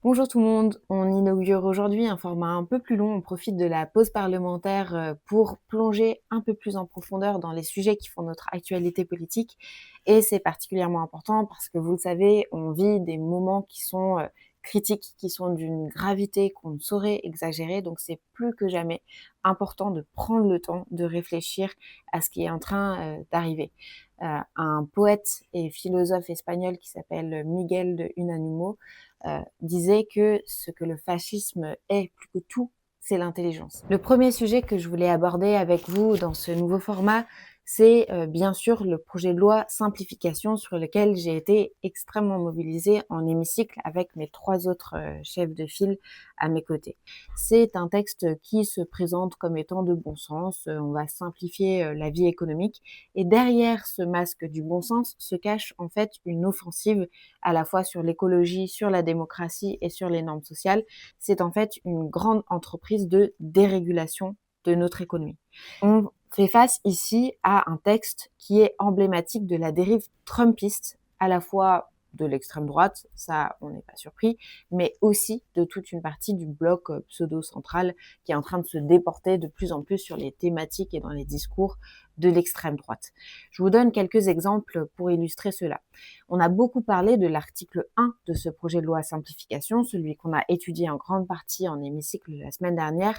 Bonjour tout le monde, on inaugure aujourd'hui un format un peu plus long. On profite de la pause parlementaire pour plonger un peu plus en profondeur dans les sujets qui font notre actualité politique. Et c'est particulièrement important parce que vous le savez, on vit des moments qui sont critiques, qui sont d'une gravité qu'on ne saurait exagérer. Donc c'est plus que jamais important de prendre le temps de réfléchir à ce qui est en train d'arriver. Un poète et philosophe espagnol qui s'appelle Miguel de Unamuno disait que ce que le fascisme est plus que tout, c'est l'intelligence. Le premier sujet que je voulais aborder avec vous dans ce nouveau format, c'est bien sûr le projet de loi simplification sur lequel j'ai été extrêmement mobilisée en hémicycle avec mes 3 autres chefs de file à mes côtés. C'est un texte qui se présente comme étant de bon sens, on va simplifier la vie économique et derrière ce masque du bon sens se cache en fait une offensive à la fois sur l'écologie, sur la démocratie et sur les normes sociales. C'est en fait une grande entreprise de dérégulation de notre économie. On fait face ici à un texte qui est emblématique de la dérive trumpiste, à la fois de l'extrême droite, ça on n'est pas surpris, mais aussi de toute une partie du bloc pseudo-central qui est en train de se déporter de plus en plus sur les thématiques et dans les discours de l'extrême droite. Je vous donne quelques exemples pour illustrer cela. On a beaucoup parlé de l'article 1 de ce projet de loi simplification, celui qu'on a étudié en grande partie en hémicycle la semaine dernière,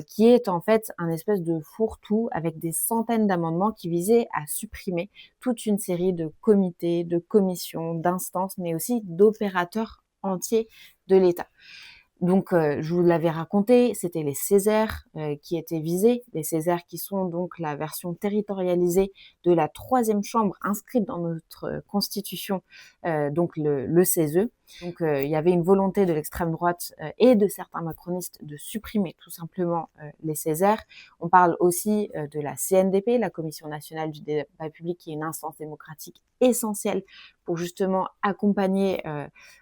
qui est en fait un espèce de fourre-tout avec des centaines d'amendements qui visaient à supprimer toute une série de comités, de commissions, d'instances, mais aussi d'opérateurs entiers de l'État. Donc, je vous l'avais raconté, c'était les Césaires qui étaient visés. Les Césaires qui sont donc la version territorialisée de la troisième chambre inscrite dans notre constitution, donc le CESE. Donc, il y avait une volonté de l'extrême droite et de certains macronistes de supprimer tout simplement les Césaires. On parle aussi de la CNDP, la Commission nationale du débat public, qui est une instance démocratique essentielle pour justement accompagner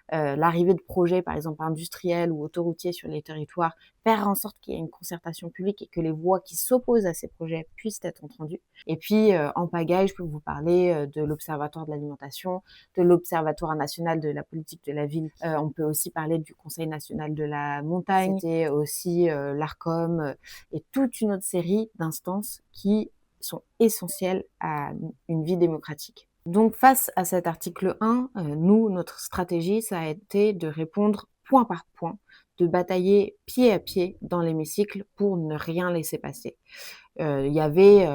l'arrivée de projets, par exemple industriels ou autoroutiers sur les territoires, faire en sorte qu'il y ait une concertation publique et que les voix qui s'opposent à ces projets puissent être entendues. Et puis, en pagaille, je peux vous parler de l'Observatoire de l'alimentation, de l'Observatoire national de la politique de la ville. On peut aussi parler du Conseil national de la montagne. C'était aussi l'ARCOM et toute une autre série d'instances qui sont essentielles à une vie démocratique. Donc face à cet article 1, nous, notre stratégie, ça a été de répondre point par point, de batailler pied à pied dans l'hémicycle pour ne rien laisser passer. Il y avait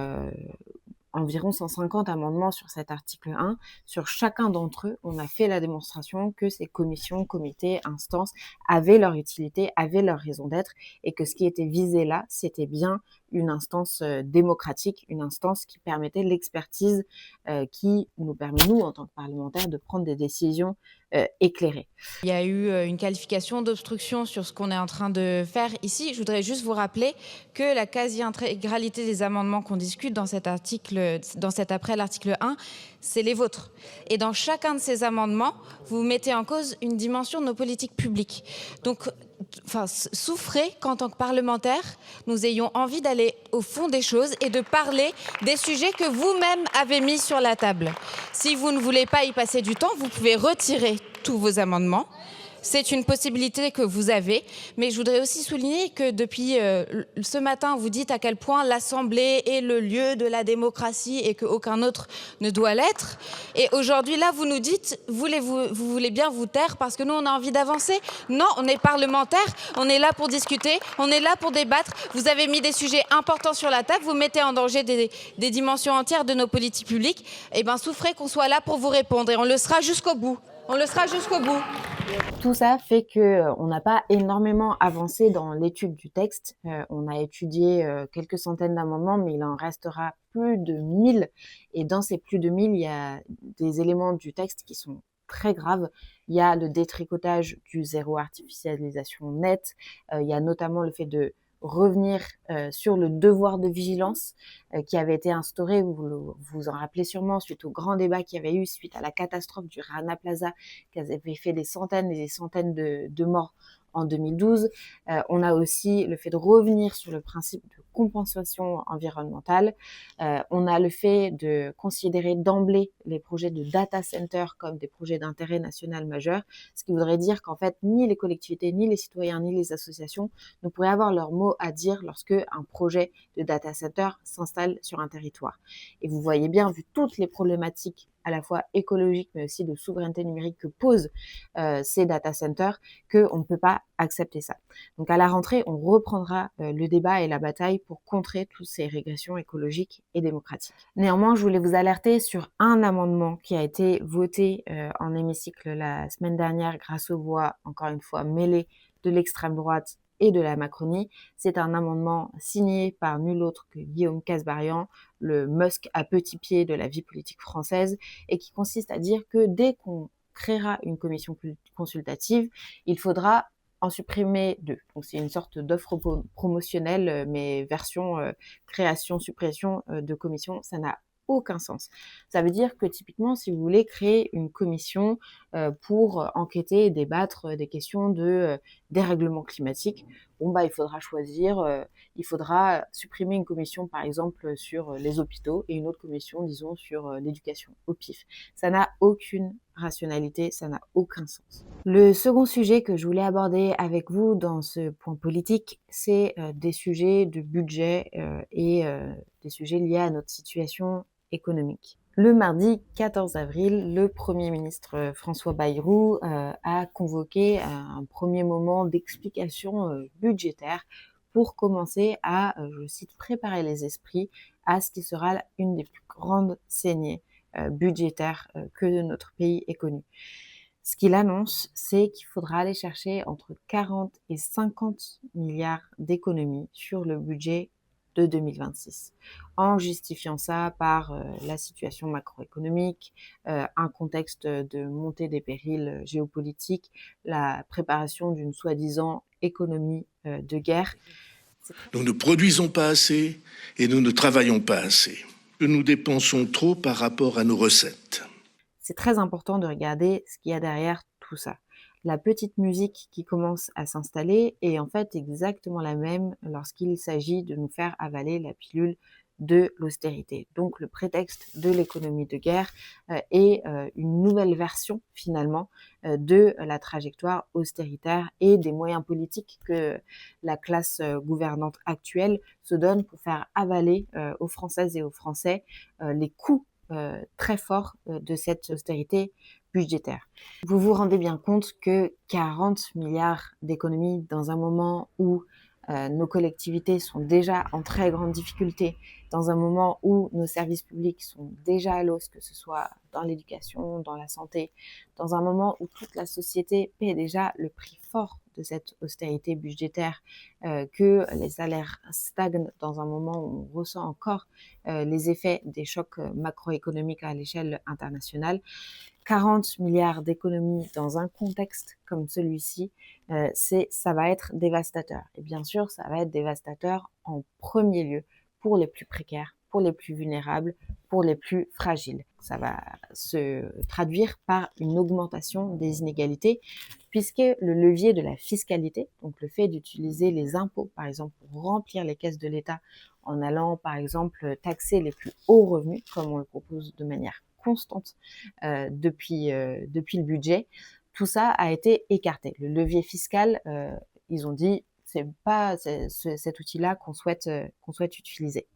environ 150 amendements sur cet article 1. Sur chacun d'entre eux, on a fait la démonstration que ces commissions, comités, instances avaient leur utilité, avaient leur raison d'être et que ce qui était visé là, c'était bien une instance démocratique, une instance qui permettait l'expertise, qui nous permet, nous, en tant que parlementaires, de prendre des décisions éclairées. Il y a eu une qualification d'obstruction sur ce qu'on est en train de faire ici. Je voudrais juste vous rappeler que la quasi-intégralité des amendements qu'on discute dans cet article, dans cet après l'article 1, c'est les vôtres. Et dans chacun de ces amendements, vous mettez en cause une dimension de nos politiques publiques. Donc, souffrez qu'en tant que parlementaire, nous ayons envie d'aller au fond des choses et de parler des sujets que vous-même avez mis sur la table. Si vous ne voulez pas y passer du temps, vous pouvez retirer tous vos amendements. C'est une possibilité que vous avez, mais je voudrais aussi souligner que depuis ce matin, vous dites à quel point l'Assemblée est le lieu de la démocratie et qu'aucun autre ne doit l'être. Et aujourd'hui, là, vous nous dites, vous voulez bien vous taire parce que nous, on a envie d'avancer. Non, on est parlementaire, on est là pour discuter, on est là pour débattre. Vous avez mis des sujets importants sur la table, vous mettez en danger des dimensions entières de nos politiques publiques. Eh bien, souffrez qu'on soit là pour vous répondre et on le sera jusqu'au bout. On le sera jusqu'au bout. Tout ça fait que on n'a pas énormément avancé dans l'étude du texte. On a étudié quelques centaines d'amendements, mais il en restera plus de 1000. Et dans ces plus de 1000, il y a des éléments du texte qui sont très graves. Il y a le détricotage du zéro artificialisation net. Il y a notamment le fait de revenir sur le devoir de vigilance qui avait été instauré, vous vous en rappelez sûrement, suite au grand débat qu'il y avait eu, suite à la catastrophe du Rana Plaza, qui avait fait des centaines et des centaines de morts en 2012. On a aussi le fait de revenir sur le principe de compensation environnementale. On a le fait de considérer d'emblée les projets de data center comme des projets d'intérêt national majeur, ce qui voudrait dire qu'en fait, ni les collectivités, ni les citoyens, ni les associations ne pourraient avoir leur mot à dire lorsque un projet de data center s'installe sur un territoire. Et vous voyez bien, vu toutes les problématiques à la fois écologiques, mais aussi de souveraineté numérique que posent ces data centers, qu'on ne peut pas accepter ça. Donc à la rentrée, on reprendra le débat et la bataille pour contrer toutes ces régressions écologiques et démocratiques. Néanmoins, je voulais vous alerter sur un amendement qui a été voté en hémicycle la semaine dernière grâce aux voix, encore une fois, mêlées de l'extrême droite et de la Macronie. C'est un amendement signé par nul autre que Guillaume Kasbarian, le Musk à petit pied de la vie politique française, et qui consiste à dire que dès qu'on créera une commission consultative, il faudra en supprimer 2. Donc c'est une sorte d'offre promotionnelle, mais version création-suppression de commission, ça n'a aucun sens. Ça veut dire que typiquement, si vous voulez créer une commission pour enquêter et débattre des questions de dérèglement climatique, bon bah il faudra choisir, il faudra supprimer une commission par exemple sur les hôpitaux et une autre commission, disons, sur l'éducation au pif. Ça n'a aucune rationalité, ça n'a aucun sens. Le second sujet que je voulais aborder avec vous dans ce point politique, c'est des sujets de budget et des sujets liés à notre situation économique. Le mardi 14 avril, le Premier ministre François Bayrou a convoqué un premier moment d'explication budgétaire pour commencer à, je cite, préparer les esprits à ce qui sera une des plus grandes saignées budgétaires que notre pays ait connues. Ce qu'il annonce, c'est qu'il faudra aller chercher entre 40 et 50 milliards d'économies sur le budget de 2026, en justifiant ça par la situation macroéconomique, un contexte de montée des périls géopolitiques, la préparation d'une soi-disant économie de guerre. Nous ne produisons pas assez et nous ne travaillons pas assez. Nous dépensons trop par rapport à nos recettes. C'est très important de regarder ce qu'il y a derrière tout ça. La petite musique qui commence à s'installer est en fait exactement la même lorsqu'il s'agit de nous faire avaler la pilule de l'austérité. Donc le prétexte de l'économie de guerre est une nouvelle version finalement de la trajectoire austéritaire et des moyens politiques que la classe gouvernante actuelle se donne pour faire avaler aux Françaises et aux Français les coûts très forts de cette austérité budgétaire. Vous vous rendez bien compte que 40 milliards d'économies dans un moment où nos collectivités sont déjà en très grande difficulté, dans un moment où nos services publics sont déjà à l'os, que ce soit dans l'éducation, dans la santé, dans un moment où toute la société paie déjà le prix fort de cette austérité budgétaire, que les salaires stagnent dans un moment où on ressent encore les effets des chocs macroéconomiques à l'échelle internationale. 40 milliards d'économies dans un contexte comme celui-ci, ça va être dévastateur. Et bien sûr, ça va être dévastateur en premier lieu pour les plus précaires, pour les plus vulnérables, pour les plus fragiles. Ça va se traduire par une augmentation des inégalités, puisque le levier de la fiscalité, donc le fait d'utiliser les impôts, par exemple, pour remplir les caisses de l'État, en allant, par exemple, taxer les plus hauts revenus, comme on le propose de manière constante depuis le budget, tout ça a été écarté. Le levier fiscal, ils ont dit, c'est pas cet outil-là qu'on souhaite utiliser.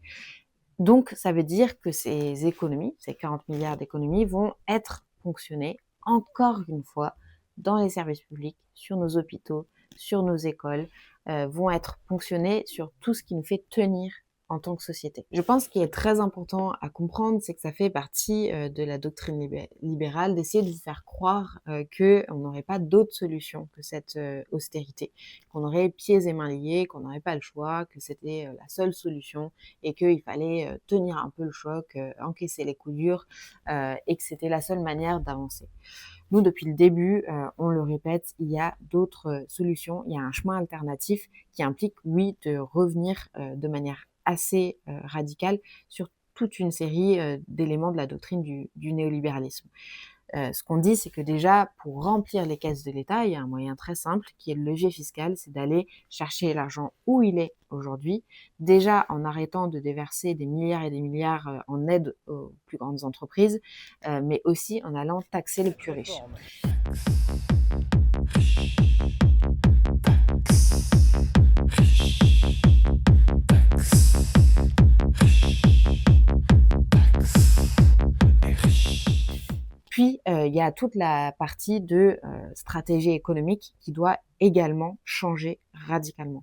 Donc, ça veut dire que ces économies, ces 40 milliards d'économies, vont être ponctionnées encore une fois dans les services publics, sur nos hôpitaux, sur nos écoles, vont être ponctionnées sur tout ce qui nous fait tenir en tant que société. Je pense qu'il est très important à comprendre, c'est que ça fait partie de la doctrine libérale d'essayer de vous faire croire qu'on n'aurait pas d'autre solution que cette austérité, qu'on aurait pieds et mains liés, qu'on n'aurait pas le choix, que c'était la seule solution et qu'il fallait tenir un peu le choc, encaisser les coups durs et que c'était la seule manière d'avancer. Nous, depuis le début, on le répète, il y a d'autres solutions, il y a un chemin alternatif qui implique, oui, de revenir de manière assez radicale sur toute une série d'éléments de la doctrine du néolibéralisme. Ce qu'on dit, c'est que déjà, pour remplir les caisses de l'État, il y a un moyen très simple qui est le levier fiscal, c'est d'aller chercher l'argent où il est aujourd'hui, déjà en arrêtant de déverser des milliards et des milliards en aide aux plus grandes entreprises, mais aussi en allant taxer les plus riches. Puis, il y a toute la partie de stratégie économique qui doit également changer radicalement.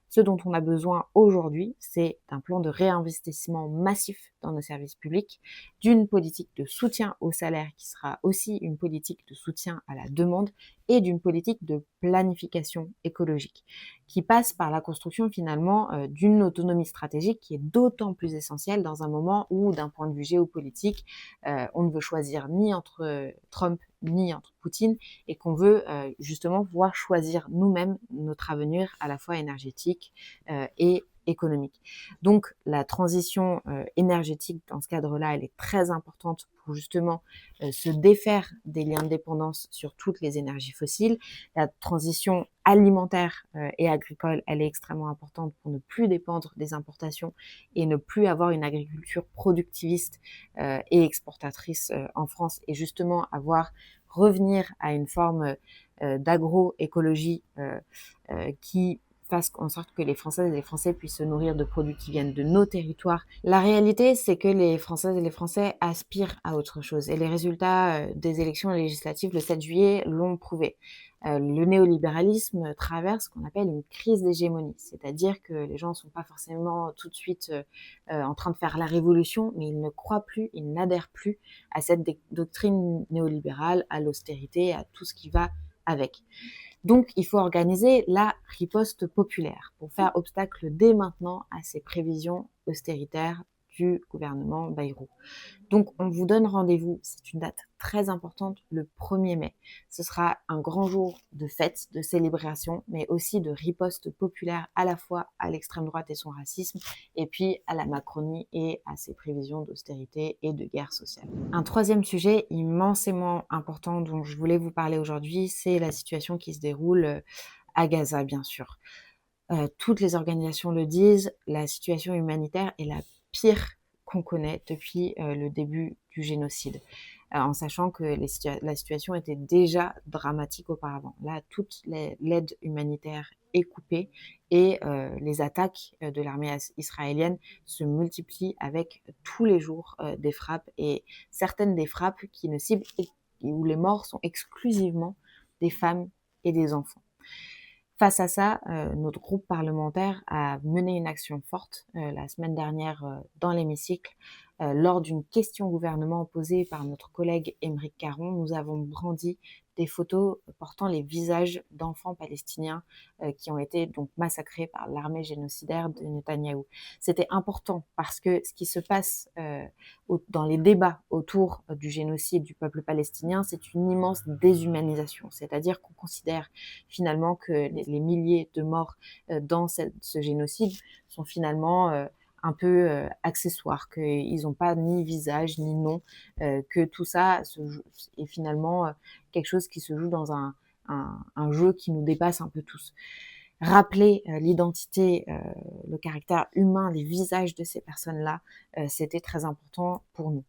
Ce dont on a besoin aujourd'hui, c'est d'un plan de réinvestissement massif dans nos services publics, d'une politique de soutien au salaire qui sera aussi une politique de soutien à la demande et d'une politique de planification écologique qui passe par la construction finalement d'une autonomie stratégique qui est d'autant plus essentielle dans un moment où, d'un point de vue géopolitique, on ne veut choisir ni entre Trump ni entre Poutine et qu'on veut justement pouvoir choisir nous-mêmes notre avenir à la fois énergétique et économique. Donc la transition énergétique dans ce cadre-là, elle est très importante pour justement se défaire des liens de dépendance sur toutes les énergies fossiles. La transition alimentaire et agricole, elle est extrêmement importante pour ne plus dépendre des importations et ne plus avoir une agriculture productiviste et exportatrice en France et justement revenir à une forme d'agroécologie qui fasse en sorte que les Françaises et les Français puissent se nourrir de produits qui viennent de nos territoires. La réalité, c'est que les Françaises et les Français aspirent à autre chose. Et les résultats des élections législatives le 7 juillet l'ont prouvé. Le néolibéralisme traverse ce qu'on appelle une crise d'hégémonie, c'est-à-dire que les gens ne sont pas forcément tout de suite en train de faire la révolution, mais ils ne croient plus, ils n'adhèrent plus à cette doctrine néolibérale, à l'austérité, à tout ce qui va avec. Donc, il faut organiser la riposte populaire pour faire obstacle dès maintenant à ces prévisions austéritaires du gouvernement Bayrou. Donc, on vous donne rendez-vous, c'est une date très importante, le 1er mai. Ce sera un grand jour de fête, de célébration, mais aussi de riposte populaire à la fois à l'extrême droite et son racisme, et puis à la Macronie et à ses prévisions d'austérité et de guerre sociale. Un troisième sujet immensément important dont je voulais vous parler aujourd'hui, c'est la situation qui se déroule à Gaza, bien sûr. Toutes les organisations le disent, la situation humanitaire est la pire qu'on connaît depuis le début du génocide, en sachant que la situation était déjà dramatique auparavant. Là, toute l'aide humanitaire est coupée et les attaques de l'armée israélienne se multiplient avec tous les jours des frappes et certaines des frappes qui ne ciblent où les morts sont exclusivement des femmes et des enfants. Face à ça, notre groupe parlementaire a mené une action forte la semaine dernière dans l'hémicycle. Lors d'une question au gouvernement posée par notre collègue Aymeric Caron, nous avons brandi des photos portant les visages d'enfants palestiniens qui ont été donc massacrés par l'armée génocidaire de Netanyahou. C'était important parce que ce qui se passe dans les débats autour du génocide du peuple palestinien, c'est une immense déshumanisation. C'est-à-dire qu'on considère finalement que les milliers de morts dans ce génocide sont finalement un peu accessoires, qu'ils n'ont pas ni visage ni nom, que tout ça est finalement quelque chose qui se joue dans un jeu qui nous dépasse un peu tous. Rappeler l'identité, le caractère humain, les visages de ces personnes-là, c'était très important pour nous.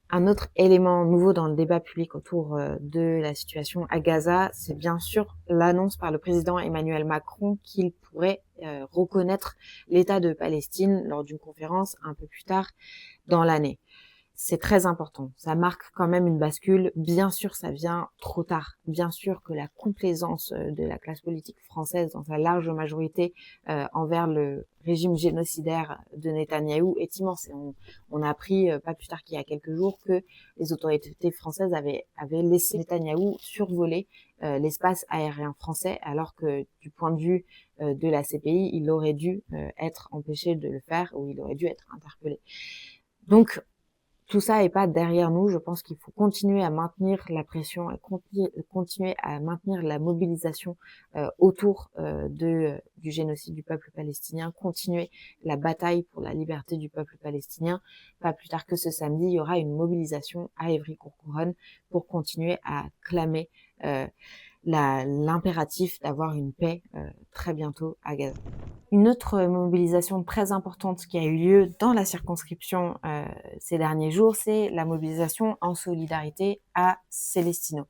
Un autre élément nouveau dans le débat public autour de la situation à Gaza, c'est bien sûr l'annonce par le président Emmanuel Macron qu'il pourrait reconnaître l'État de Palestine lors d'une conférence un peu plus tard dans l'année. C'est très important. Ça marque quand même une bascule. Bien sûr, ça vient trop tard. Bien sûr que la complaisance de la classe politique française dans sa large majorité envers le régime génocidaire de Netanyahou est immense. Et on a appris pas plus tard qu'il y a quelques jours que les autorités françaises avaient laissé Netanyahou survoler l'espace aérien français, alors que du point de vue de la CPI, il aurait dû être empêché de le faire ou il aurait dû être interpellé. Donc, tout ça est pas derrière nous. Je pense qu'il faut continuer à maintenir la pression et continuer à maintenir la mobilisation autour du génocide du peuple palestinien, continuer la bataille pour la liberté du peuple palestinien. Pas plus tard que ce samedi, il y aura une mobilisation à Évry-Courcouronnes pour continuer à clamer l'impératif d'avoir une paix très bientôt à Gaza. Une autre mobilisation très importante qui a eu lieu dans la circonscription ces derniers jours, c'est la mobilisation en solidarité à Célestino.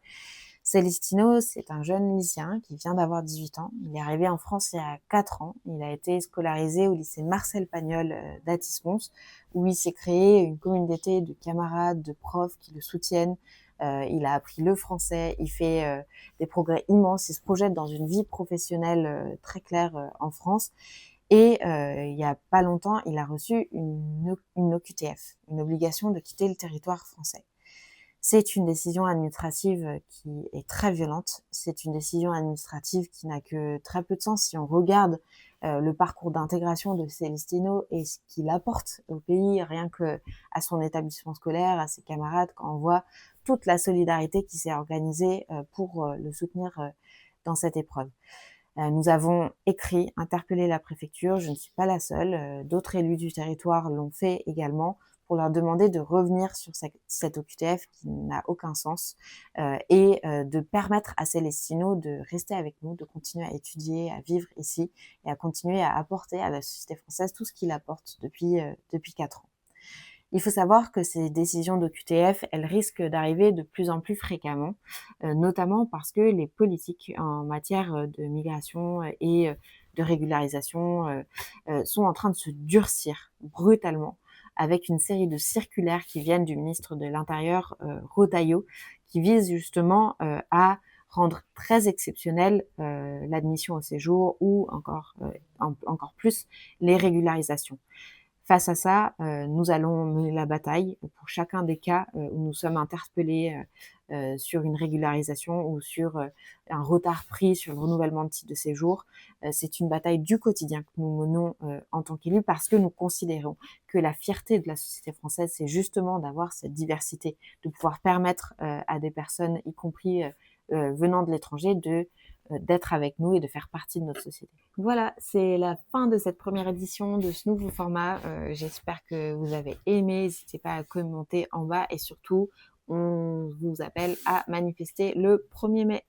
Célestino, c'est un jeune lycéen qui vient d'avoir 18 ans. Il est arrivé en France il y a 4 ans. Il a été scolarisé au lycée Marcel Pagnol d'Athis-Mons, où il s'est créé une communauté de camarades, de profs qui le soutiennent. Il a appris le français, il fait des progrès immenses, il se projette dans une vie professionnelle très claire en France. Et il y a pas longtemps, il a reçu une OQTF, une obligation de quitter le territoire français. C'est une décision administrative qui est très violente. C'est une décision administrative qui n'a que très peu de sens si on regarde le parcours d'intégration de Célestino et ce qu'il apporte au pays, rien que à son établissement scolaire, à ses camarades, quand on voit toute la solidarité qui s'est organisée pour le soutenir dans cette épreuve. Nous avons écrit, interpellé la préfecture, je ne suis pas la seule, d'autres élus du territoire l'ont fait également, pour leur demander de revenir sur cette OQTF qui n'a aucun sens et de permettre à Célestino de rester avec nous, de continuer à étudier, à vivre ici et à continuer à apporter à la société française tout ce qu'il apporte depuis 4 ans. Il faut savoir que ces décisions d'OQTF, elles risquent d'arriver de plus en plus fréquemment, notamment parce que les politiques en matière de migration et de régularisation sont en train de se durcir brutalement avec une série de circulaires qui viennent du ministre de l'Intérieur, Retailleau, qui visent justement à rendre très exceptionnelle l'admission au séjour ou encore plus les régularisations. Face à ça, nous allons mener la bataille pour chacun des cas où nous sommes interpellés sur une régularisation ou sur un retard pris sur le renouvellement de titre de séjour. C'est une bataille du quotidien que nous menons en tant qu'élus parce que nous considérons que la fierté de la société française, c'est justement d'avoir cette diversité, de pouvoir permettre à des personnes, y compris venant de l'étranger, d'être avec nous et de faire partie de notre société. Voilà, c'est la fin de cette première édition de ce nouveau format. J'espère que vous avez aimé. N'hésitez pas à commenter en bas et surtout, on vous appelle à manifester le 1er mai.